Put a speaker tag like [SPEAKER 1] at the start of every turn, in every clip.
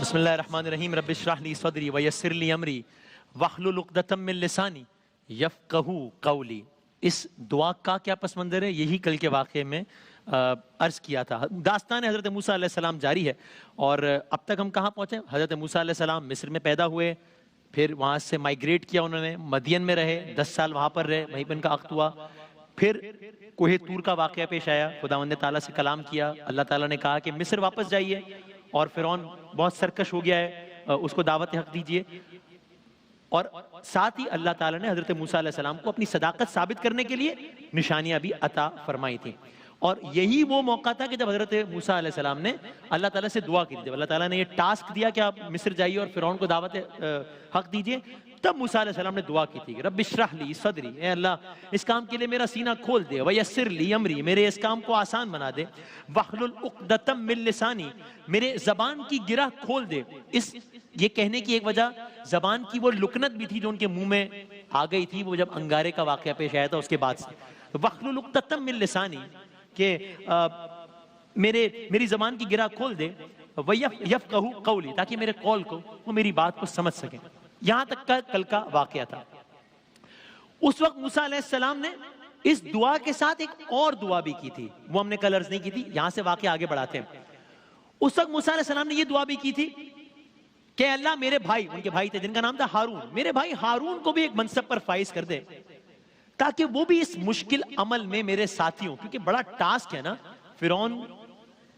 [SPEAKER 1] بسم اللہ الرحمن الرحیم رب اشرح لی صدری ویسر لی امری واحلل عقدۃ من لسانی یفقہوا قولی. اس دعا کا کیا پس منظر ہے یہی کل کے واقعے میں عرض کیا تھا. داستان حضرت موسیٰ علیہ السلام جاری ہے اور اب تک ہم کہاں پہنچے؟ حضرت موسیٰ علیہ السلام مصر میں پیدا ہوئے، پھر وہاں سے مائیگریٹ کیا انہوں نے، مدین میں رہے، 10 سال وہاں پر رہے، وہیں پہ ان کا عقد ہوا. پھر کوہ طور کا واقعہ پیش آیا، خداوند تعالیٰ سے کلام کیا، اللہ تعالیٰ نے کہا کہ مصر واپس جائیے اور فرعون بہت سرکش ہو گیا ہے، اس کو دعوت حق دیجئے. اور ساتھ ہی اللہ تعالیٰ نے حضرت موسیٰ علیہ السلام کو اپنی صداقت ثابت کرنے کے لیے نشانیاں بھی عطا فرمائی تھیں. اور یہی وہ موقع تھا کہ جب حضرت موسیٰ علیہ السلام نے اللہ تعالیٰ سے دعا کی تھی. جب اللہ تعالیٰ نے یہ ٹاسک دیا کہ آپ مصر جائیے اور فرعون کو دعوت حق دیجئے، تب موسیٰ علیہ السلام نے دعا کی تھی کہ رب اشرح لی صدری، اے اللہ اس کام کے لیے میرا سینہ کھول دے، ویسر لی امری، میرے اس کام کو آسان بنا دے، واحلل عقدۃ من لسانی، میرے زبان کی گرہ کھول دے. اس یہ کہنے کی ایک وجہ زبان کی وہ لکنت بھی تھی جو ان کے منہ میں آ گئی تھی، وہ جب انگارے کا واقعہ پیش آیا تھا اس کے بعد سے. واحلل عقدۃ من لسانی کہ میری زبان کی گرہ کھول دے، یفقہوا قولی، تاکہ میرے قول کو، وہ میری بات کو سمجھ سکیں. یہاں تک کا کل کا واقعہ تھا. اس وقت موسیٰ علیہ السلام نے اس دعا کے ساتھ ایک اور دعا بھی کی تھی، وہ ہم نے کل عرض نہیں کی تھی، یہاں سے واقعہ آگے بڑھاتے ہیں. اس وقت موسیٰ علیہ السلام نے یہ دعا بھی کی تھی کہ اللہ میرے بھائی، ان کے بھائی تھے جن کا نام تھا ہارون، میرے بھائی ہارون کو بھی ایک منصب پر فائز کر دے تاکہ وہ بھی اس مشکل عمل میں میرے ساتھی ہوں. کیونکہ بڑا ٹاسک ہے نا، فرعون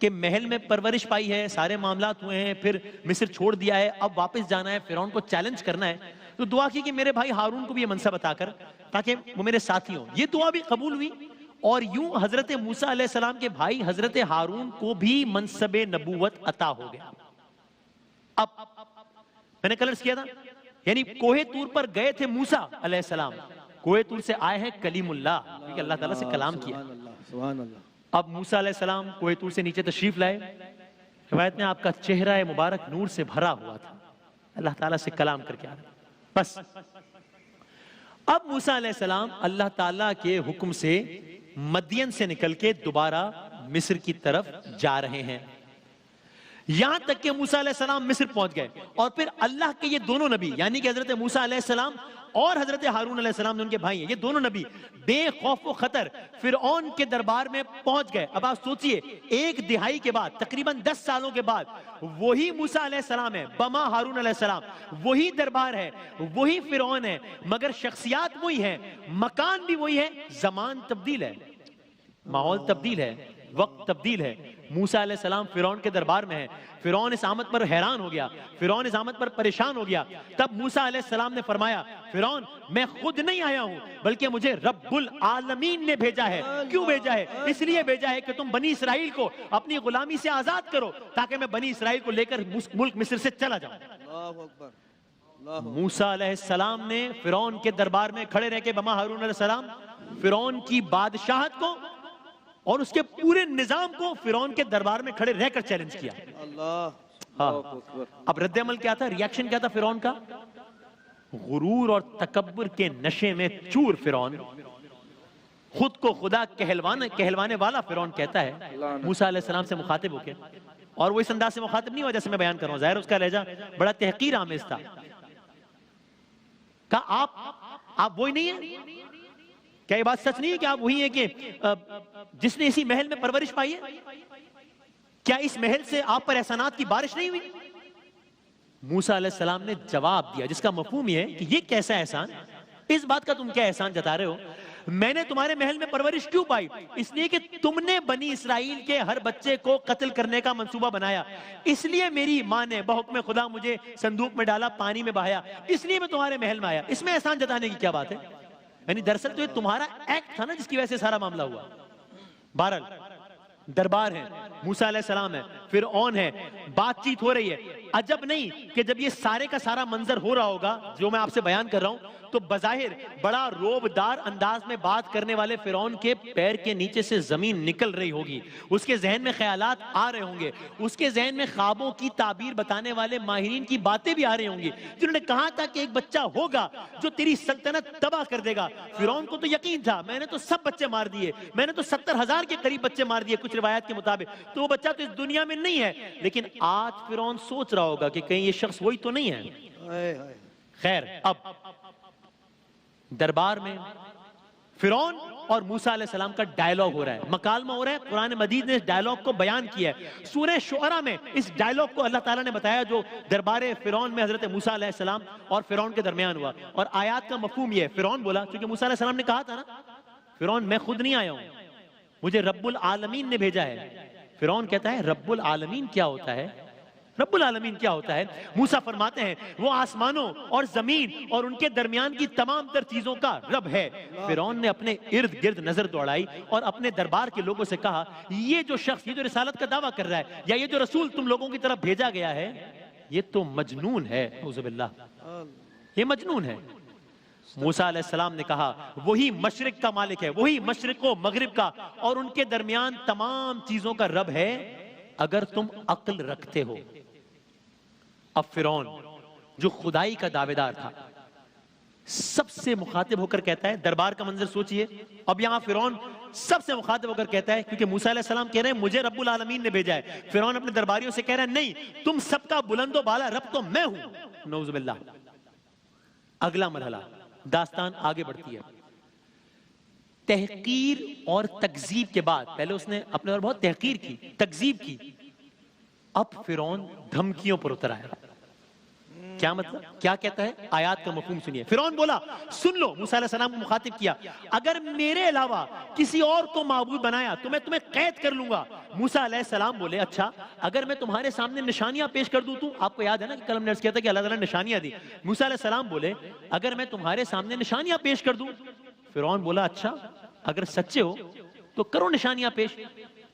[SPEAKER 1] کے محل میں پرورش پائی ہے، سارے معاملات ہوئے ہیں، پھر مصر چھوڑ دیا ہے، اب واپس جانا ہے، فرعون کو چیلنج کرنا ہے. تو دعا کی کہ میرے بھائی ہارون کو بھی یہ منصب عطا کر تاکہ وہ میرے ساتھی ہوں. یہ دعا بھی قبول ہوئی اور یوں حضرت موسیٰ علیہ السلام کے بھائی حضرت ہارون کو بھی منصب نبوت عطا ہو گیا. اب میں نے کل عرض کیا تھا، یعنی کوہ طور پر گئے تھے موسیٰ علیہ السلام، کوہ طور سے آئے ہیں کلیم اللہ، کیونکہ اللہ تعالیٰ سے کلام کیا. اب موسیٰ علیہ السلام کوہ طور سے نیچے تشریف لائے. روایت میں آپ کا چہرہ مبارک نور سے بھرا ہوا تھا، اللہ تعالیٰ سے کلام کر کے آ رہے. بس اب موسیٰ علیہ السلام اللہ تعالیٰ کے حکم سے مدین سے نکل کے دوبارہ مصر کی طرف جا رہے ہیں. یہاں تک کہ موسیٰ علیہ السلام مصر پہنچ گئے اور پھر اللہ کے یہ دونوں نبی، یعنی کہ حضرت موسیٰ علیہ السلام اور حضرت ہارون علیہ السلام جو ان کے بھائی ہیں، یہ دونوں نبی بے خوف و خطر فرعون کے دربار میں پہنچ گئے. اب آپ سوچئے 1 دہائی کے بعد، تقریباً 10 سالوں کے بعد، وہی موسیٰ علیہ السلام ہے بما ہارون علیہ السلام، وہی دربار ہے، وہی فرعون ہے، مگر شخصیات وہی ہیں، مکان بھی وہی ہے، زمان تبدیل ہے، ماحول تبدیل ہے، وقت تبدیل ہے. موسیٰ علیہ السلام فرعون کے دربار میں ہے، فرعون اس آمد پر حیران ہو گیا، فرعون اس آمد پر پریشان ہو گیا. تب موسیٰ علیہ السلام نے فرمایا فرعون میں خود نہیں آیا ہوں بلکہ مجھے رب العالمین نے بھیجا ہے. کیوں بھیجا ہے؟ اس لیے بھیجا ہے کہ تم بنی اسرائیل کو اپنی غلامی سے آزاد کرو تاکہ میں بنی اسرائیل کو لے کر ملک مصر سے چلا جاؤں. موسیٰ علیہ السلام نے فرعون کے دربار میں کھڑے رہ کے بما ہارون علیہ السلام فرعون کی بادشاہت کو اور اس کے پورے نظام کو فرعون کے دربار میں کھڑے رہ کر چیلنج کیا. اب رد عمل کیا تھا، ریاکشن کیا تھا فرعون کا؟ غرور اور تکبر کے نشے میں چور فرعون، خود کو خدا کہلوانے والا فرعون کہتا ہے موسیٰ علیہ السلام سے مخاطب ہو کے، اور وہ اس انداز سے مخاطب نہیں ہوا جیسے میں بیان کر رہا ہوں، ظاہر اس کا لہجہ بڑا تحقیر آمیز تھا. کہا آپ وہی نہیں ہیں؟ کیا یہ بات سچ نہیں ہے کہ آپ وہی ہیں کہ جس نے اسی محل میں پرورش پائی ہے؟ کیا اس محل سے آپ پر احسانات کی بارش نہیں ہوئی؟ موسیٰ علیہ السلام نے جواب دیا جس کا مفہوم یہ ہے کہ یہ کیسا احسان، اس بات کا تم کیا احسان جتا رہے ہو؟ میں نے تمہارے محل میں پرورش کیوں پائی؟ اس لیے کہ تم نے بنی اسرائیل کے ہر بچے کو قتل کرنے کا منصوبہ بنایا، اس لیے میری ماں نے بحکم خدا مجھے صندوق میں ڈالا، پانی میں بہایا، اس لیے میں تمہارے محل میں آیا. اس میں احسان جتانے کی کیا بات ہے؟ یعنی دراصل تو یہ تمہارا ایکٹ تھا نا جس کی وجہ سے سارا معاملہ ہوا. بہرحال دربار ہے، موسیٰ علیہ السلام ہے، فرعون ہے، بات چیت ہو رہی ہے. عجب نہیں کہ جب یہ سارے کا سارا منظر ہو رہا ہوگا جو میں آپ سے بیان کر رہا ہوں تو بظاہر بڑا روبدار انداز میں بات کرنے والے فرعون کے پیر کے نیچے سے زمین نکل رہی ہوگی، اس کے ذہن میں خیالات آ رہے ہوں گے، اس کے ذہن میں خوابوں کی تعبیر بتانے والے ماہرین کی باتیں بھی آ رہی ہوں گی جنہوں نے کہا تھا کہ ایک بچہ ہوگا جو تیری سلطنت تباہ کر دے گا. فرعون کو تو یقین تھا میں نے تو سب بچے مار دیے، میں نے تو 70,000 کے قریب بچے مار دیے کچھ روایات کے مطابق، تو وہ بچہ تو اس دنیا میں نہیں ہے، لیکن آج فرعون سوچ رہا ہوگا کہ کہیں یہ شخص وہی تو نہیں ہے۔ خیر، اب دربار میں فرعون اور موسیٰ علیہ السلام کا ڈائیلاگ ہو رہا ہے، مکالمہ ہو رہا ہے۔ قرآن مجید نے اس ڈائیلاگ کو بیان کیا ہے۔ سورہ شعراء میں اس ڈائیلاگ کو اللہ تعالیٰ نے بتایا جو دربار فرعون میں حضرت موسیٰ علیہ السلام اور فرعون کے درمیان ہوا، اور آیات کا مفہوم یہ ہے۔ فرعون بولا، کیونکہ موسیٰ علیہ السلام نے کہا تھا نا، فرعون میں خود نہیں آیا ہوں، مجھے رب العالمین نے بھیجا ہے۔ فرعون کہتا ہے رب العالمین کیا ہوتا ہے؟ رب العالمین کیا ہوتا ہے؟ موسیٰ فرماتے ہیں وہ آسمانوں اور زمین اور ان کے درمیان کی تمام تر چیزوں کا رب ہے۔ فرعون نے اپنے ارد گرد نظر دوڑائی اور اپنے دربار کے لوگوں سے کہا، یہ جو شخص، یہ جو رسالت کا دعویٰ کر رہا ہے، یا یہ جو رسول تم لوگوں کی طرف بھیجا گیا ہے، یہ تو مجنون ہے، اعوذ باللہ، یہ مجنون ہے۔ موسیٰ علیہ السلام نے کہا وہی مشرق کا مالک ہے، وہی مشرق و مغرب کا اور ان کے درمیان تمام چیزوں کا رب ہے، اگر تم عقل رکھتے ہو۔ اب فرعون جو خدائی کا دعوے دار تھا سب سے مخاطب ہو کر کہتا ہے، دربار کا منظر سوچئے، اب یہاں فرعون سب سے مخاطب ہو کر کہتا ہے، کیونکہ موسیٰ علیہ السلام کہہ رہے ہیں مجھے رب العالمین نے بھیجا ہے، فرعون اپنے درباریوں سے کہہ رہا ہے نہیں، تم سب کا بلند و بالا رب تو میں ہوں، نعوذ باللہ۔ اگلا مرحلہ، داستان آگے بڑھتی ہے۔ تحقیر اور تکذیب کے بعد، پہلے اس نے اپنے اور بہت تحقیر کی، تکذیب کی، اب فرعون دھمکیوں پر اتر آیا۔ کیا مطلب؟ کیا کہتا ہے؟ آیات کا مفہوم سنیے۔ فرعون بولا، سن لو، موسیٰ علیہ السلام کو مخاطب کیا، اگر میرے علاوہ کسی اور کو معبود بنایا تو میں تمہیں قید کر لوں گا۔ موسیٰ علیہ السلام بولے، اچھا اگر میں تمہارے سامنے نشانیاں پیش کر دوں تو؟ آپ کو یاد ہے نا کہ کل ہم نے عرض کیا تھا کہ اللہ تعالیٰ نے نشانیاں دی۔ موسیٰ علیہ السلام بولے اگر میں تمہارے سامنے نشانیاں پیش کر دوں؟ فرعون بولا اچھا اگر سچے ہو تو کرو نشانیاں پیش۔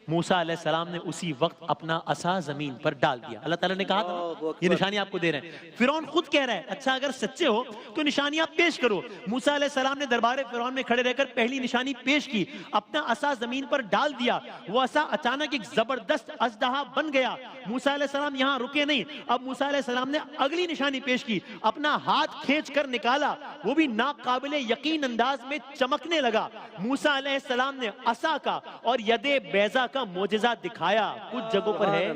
[SPEAKER 1] موسیٰ علیہ السلام نے اسی وقت اپنا عصا زمین پر ڈال دیا۔ اللہ تعالیٰ نے کہا تھا یہ نشانی آپ کو دے رہے ہیں۔ فرعون خود کہہ رہا ہے اچھا اگر سچے ہو تو نشانیاں پیش کرو۔ موسیٰ علیہ السلام نے دربار فرعون میں کھڑے رہ کر پہلی نشانی پیش کی، اپنا عصا زمین پر ڈال دیا، وہ عصا اچانک ایک زبردست اژدہا بن گیا۔ موسیٰ علیہ السلام یہاں رکے نہیں، اب موسیٰ علیہ السلام نے اگلی نشانی پیش کی، اپنا ہاتھ کھینچ کر نکالا، وہ بھی ناقابل یقین انداز میں چمکنے لگا۔ موسیٰ علیہ السلام نے عصا کا اور ید بیضا کا معجزہ دکھایا۔ کچھ جگہوں پر ہے،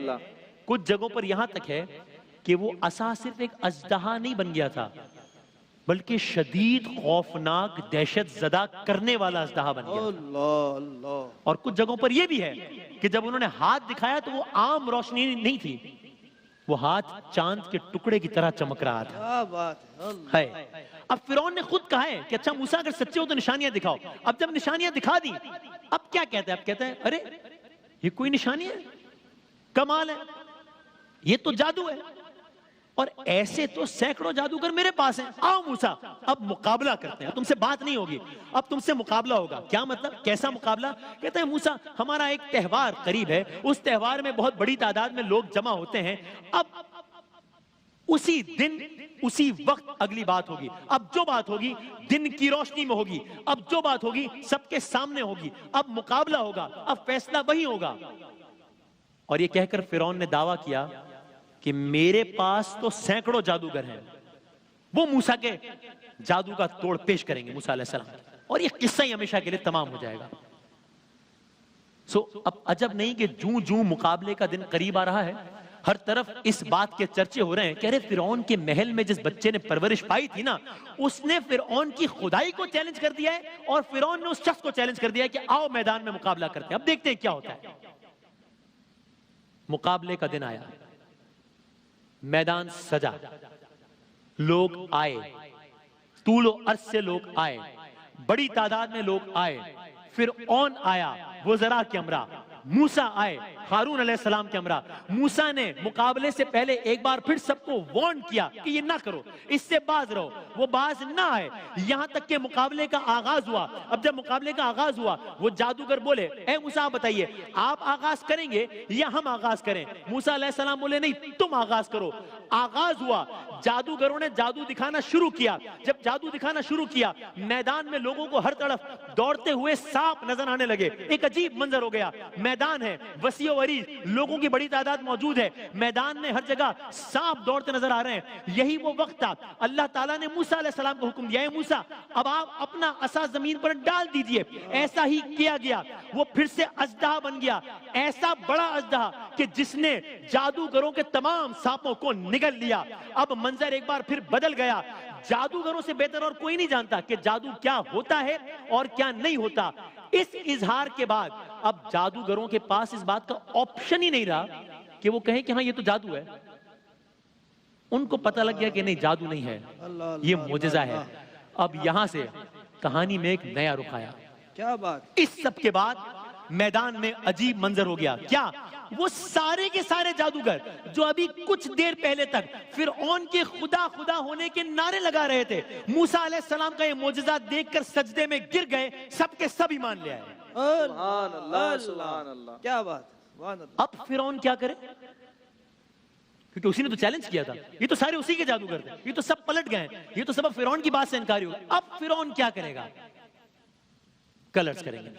[SPEAKER 1] کچھ جگہوں پر یہاں تک ہے کہ وہ عصا صرف ایک اژدہا نہیں بن گیا تھا بلکہ شدید خوفناک دہشت زدہ کرنے والا اژدہا بن گیا۔ اور کچھ جگہوں پر یہ بھی ہے کہ جب انہوں نے ہاتھ دکھایا تو وہ عام روشنی نہیں تھی، وہ ہاتھ چاند کے ٹکڑے کی طرح چمک رہا تھا۔ اب فرعون نے خود کہا ہے کہ اچھا موسیٰ اگر سچے ہو تو نشانیاں دکھاؤ۔ اب جب نشانیاں دکھا دی، اب کیا کہتا ہے؟ اب کہتا ہے ارے یہ کوئی نشانی ہے؟ کمال ہے، یہ تو جادو ہے، اور ایسے تو سینکڑوں جادوگر میرے پاس ہیں۔ آؤ موسیٰ اب مقابلہ کرتے ہیں، تم سے بات نہیں ہوگی، اب تم سے مقابلہ ہوگا۔ کیا مطلب؟ کیسا مقابلہ؟ کہتے ہیں موسیٰ ہمارا ایک تہوار قریب ہے، اس تہوار میں بہت بڑی تعداد میں لوگ جمع ہوتے ہیں، اب اسی دن اسی وقت اگلی بات ہوگی، اب جو بات ہوگی دن کی روشنی میں ہوگی، اب جو بات ہوگی سب کے سامنے ہوگی، اب مقابلہ ہوگا، اب فیصلہ وہی ہوگا۔ اور یہ کہہ کر فرعون نے دعویٰ کیا کہ میرے پاس تو سینکڑوں جادوگر ہیں، وہ موسیٰ کے جادو کا توڑ پیش کریں گے موسیٰ علیہ السلام، اور یہ قصہ ہی ہمیشہ کے لیے تمام ہو جائے گا۔ اب عجب نہیں کہ جوں جوں مقابلے کا دن قریب آ رہا ہے، ہر طرف اس بات کے چرچے ہو رہے ہیں کہ ارے فرعون کے محل میں جس بچے نے پرورش پائی تھی نا، اس نے فرعون کی خدائی کو چیلنج کر دیا ہے، اور فرعون نے اس شخص کو چیلنج کر دیا ہے کہ آؤ میدان میں مقابلہ کرتے ہیں۔ اب دیکھتے ہیں کیا ہوتا ہے۔ مقابلے کا دن آیا، میدان سجا، لوگ آئے، طول و عرض سے لوگ آئے، بڑی تعداد میں لوگ آئے۔ فرعون آیا وزراء کے ہمراہ، موسیٰ آئے ہارون علیہ السلام کے ہمراہ۔ موسیٰ نے مقابلے سے پہلے ایک بار پھر سب کو وارن کیا کہ یہ نہ کرو، اس سے باز رہو، وہ باز نہ آئے، یہاں تک کہ مقابلے کا آغاز ہوا۔ اب جب مقابلے کا آغاز ہوا، وہ جادوگر بولے اے موسیٰ آپ بتائیے آپ آغاز کریں گے یا ہم آغاز کریں؟ موسیٰ علیہ السلام بولے نہیں تم آغاز کرو۔ آغاز ہوا، جادوگروں نے جادو دکھانا شروع کیا. جب جادو دکھانا شروع کیا, میدان میں لوگوں کو ہر طرف دوڑتے ہوئے سانپ نظر آنے لگے. ایک عجیب منظر ہو گیا. میدان ہے وسیع و عریض, لوگوں کی بڑی تعداد موجود ہے, میدان میں ہر جگہ سانپ دوڑتے نظر آ رہے ہیں. یہی وہ وقت تھا اللہ تعالیٰ نے موسیٰ علیہ السلام کو حکم دیا, اے موسیٰ اب آپ اپنا عصا زمین پر ڈال دیجئے. ایسا ہی کیا گیا, وہ پھر سے اژدہا بن گیا, ایسا بڑا اژدہا کہ جس نے جادوگروں کے تمام سانپوں کو نگل لیا. اب منظر ایک بار پھر بدل گیا. جادوگروں سے بہتر اور کوئی نہیں جانتا کہ جادو کیا ہوتا ہے اور کیا نہیں ہوتا. اس اظہار کے بعد اب جادوگروں کے پاس اس بات کا آپشن ہی نہیں رہا کہ وہ کہیں کہ ہاں یہ تو جادو ہے. ان کو پتہ لگ گیا کہ نہیں, جادو نہیں ہے, یہ معجزہ ہے. اب یہاں سے کہانی میں ایک نیا رخ آیا.
[SPEAKER 2] کیا بات.
[SPEAKER 1] اس سب کے بعد میدان میں عجیب منظر ہو گیا. کیا؟ وہ سارے کے سارے جادوگر جو ابھی کچھ دیر پہلے تک فرعون کے خدا خدا ہونے کے نعرے لگا رہے تھے, موسیٰ علیہ السلام کا یہ معجزہ دیکھ کر سجدے میں گر گئے. سب کے سب ایمان لے آئے.
[SPEAKER 2] سبحان اللہ, سبحان اللہ. کیا بات.
[SPEAKER 1] اب فرعون کیا کرے, کیونکہ اسی نے تو چیلنج کیا تھا. یہ تو سارے اسی کے جادوگر تھے, یہ تو سب پلٹ گئے, یہ تو سب فرعون کی بات سے انکاری ہو. اب فرعون کیا کرے گا, کلرز کریں گے.